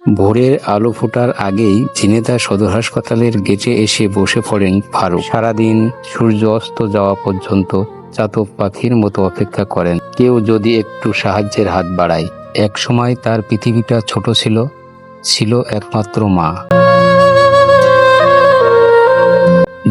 ভোরের আলো ফোটার আগেই ঝিনেদা সদর হাসপাতালের গেটে এসে বসে পড়েন ফারুক। সারাদিন সূর্য অস্ত যাওয়া পর্যন্ত চাতক পাখির মতো অপেক্ষা করেন কেউ যদি একটু সাহায্যের হাত বাড়ায়। এক সময় তার পৃথিবীটা ছোট ছিল একমাত্র মা,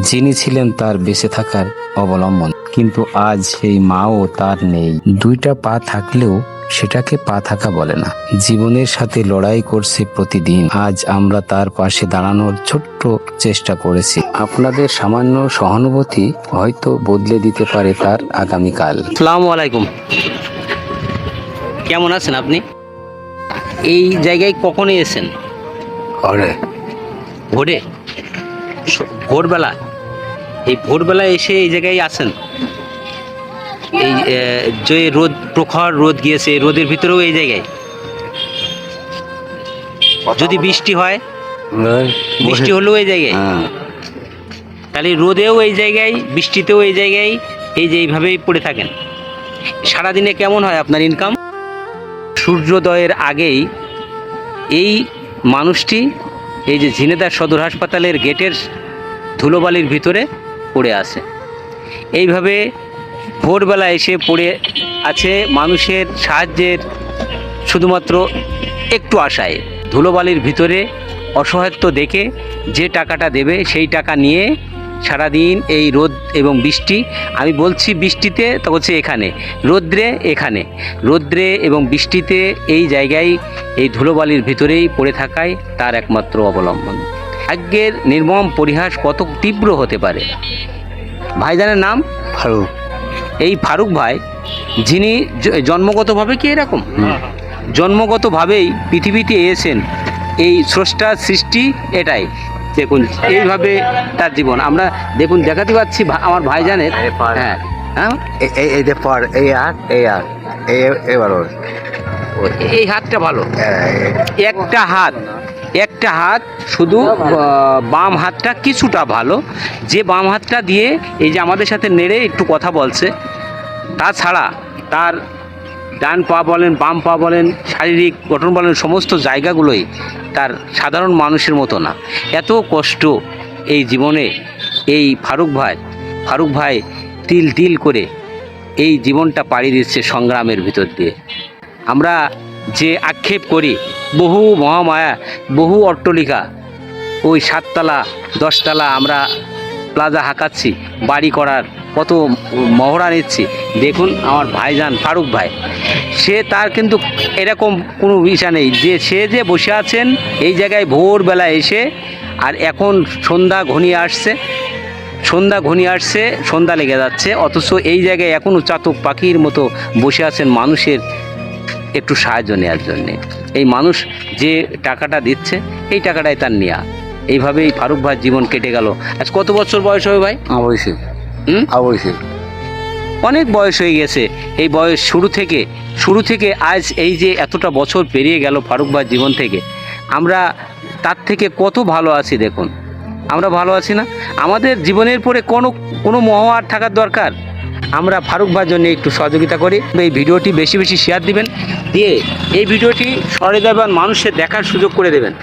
যিনি ছিলেন তার বেঁচে থাকার অবলম্বন। কিন্তু আজ সেই মাও তার নেই। দুইটা পা থাকলেও সেটাকে পা থাকা বলে না। জীবনের সাথে লড়াই করছে প্রতিদিন। আজ আমরা তার পাশে দাঁড়ানোর ছোট্ট চেষ্টা করেছি। আপনাদের সামান্য সহানুভূতি হয়তো বদলে দিতে পারে তার আগামীকাল। আসসালামু আলাইকুম, কেমন আছেন আপনি? এই জায়গায় কখন এসেছেন? ভোরে, ভোরবেলা? এই ভোরবেলা এসে এই জায়গায় আসেন? এই যে রোদ, প্রখর রোদ গিয়েছে, রোদের ভিতরেও এই জায়গায় যদি বৃষ্টি হয়, বৃষ্টি হলেও এই জায়গায়, তাহলে রোদেও এই জায়গায়, বৃষ্টিতেও এই জায়গায়, এই যে এইভাবেই পড়ে থাকেন। সারাদিনে কেমন হয় আপনার ইনকাম? সূর্যোদয়ের আগেই এই মানুষটি এই যে ঝিনেদা সদর হাসপাতালের গেটের ধুলোবালির ভিতরে পড়ে আছে। এইভাবে ভোরবেলা এসে পড়ে আছে মানুষের সাহায্যের শুধুমাত্র একটু আশায়। ধুলোবালির ভিতরে অসহায়ত্ব দেখে যে টাকাটা দেবে সেই টাকা নিয়ে সারাদিন এই রোদ এবং বৃষ্টি, আমি বলছি বৃষ্টিতে তো হচ্ছে এখানে, রৌদ্রে এখানে, রৌদ্রে এবং বৃষ্টিতে এই জায়গায় এই ধুলোবালির ভিতরেই পড়ে থাকায় তার একমাত্র অবলম্বন। ভাগ্যের নির্মম পরিহাস কত তীব্র হতে পারে। ভাইজানের নাম ফারুক। এই ফারুক ভাই, যিনি জন্মগতভাবে কি এরকম, জন্মগতভাবেই পৃথিবীতে এসেছেন, এই স্রষ্টার সৃষ্টি এটাই। দেখুন এইভাবে তার জীবন আমরা দেখুন দেখাতে পাচ্ছি আমার ভাইজানের। হ্যাঁ হ্যাঁ, এই হাতটা ভালো, একটা হাত শুধু, বাম হাতটা কিছুটা ভালো, যে বাম হাতটা দিয়ে এই যে আমাদের সাথে নেড়ে একটু কথা বলছে। তাছাড়া তার ডান পা বলেন, বাম পা বলেন, শারীরিক গঠন বলেন, সমস্ত জায়গাগুলোই তার সাধারণ মানুষের মতো না। এত কষ্ট এই জীবনে এই ফারুক ভাই তিল তিল করে এই জীবনটা পাড়ি দিচ্ছে সংগ্রামের ভিতর দিয়ে। আমরা যে আক্ষেপ করি বহু মহামায়া, বহু অট্টালিকা, ওই 7 তলা 10 তলা আমরা প্লাজা হাঁকাচ্ছি, বাড়ি করার কত মহড়া নিচ্ছি। দেখুন আমার ভাইজান ফারুক ভাই, সে তার কিন্তু এরকম কোনো বিষয় নেই যে সে যে বসে আছেন এই জায়গায় ভোরবেলা এসে, আর এখন সন্ধ্যা ঘনিয়ে আসছে, সন্ধ্যা লেগে যাচ্ছে, অথচ এই জায়গায় এখনও চাতক পাখির মতো বসে আছেন মানুষের একটু সাহায্য নেওয়ার জন্যে। এই মানুষ যে টাকাটা দিচ্ছে এই টাকাটাই তার নেওয়া। এইভাবেই ফারুক ভাইয়ের জীবন কেটে গেল। আজ কত বছর বয়স হবে ভাই? অবশ্যই অনেক বয়স হয়ে গেছে। এই বয়স শুরু থেকে আজ এই যে এতটা বছর পেরিয়ে গেল ফারুক ভাইয়ের জীবন থেকে, আমরা তার থেকে কত ভালো আছি। দেখুন আমরা ভালো আছি না? আমাদের জীবনের পরে কোনো মোহ আর থাকার দরকার। আমরা ফারুক ভাইয়ের জন্য একটু সহযোগিতা করি। এই ভিডিওটি বেশি বেশি শেয়ার দিবেন, দিয়ে এই ভিডিওটি সহৃদয়বান মানুষের দেখার সুযোগ করে দেবেন।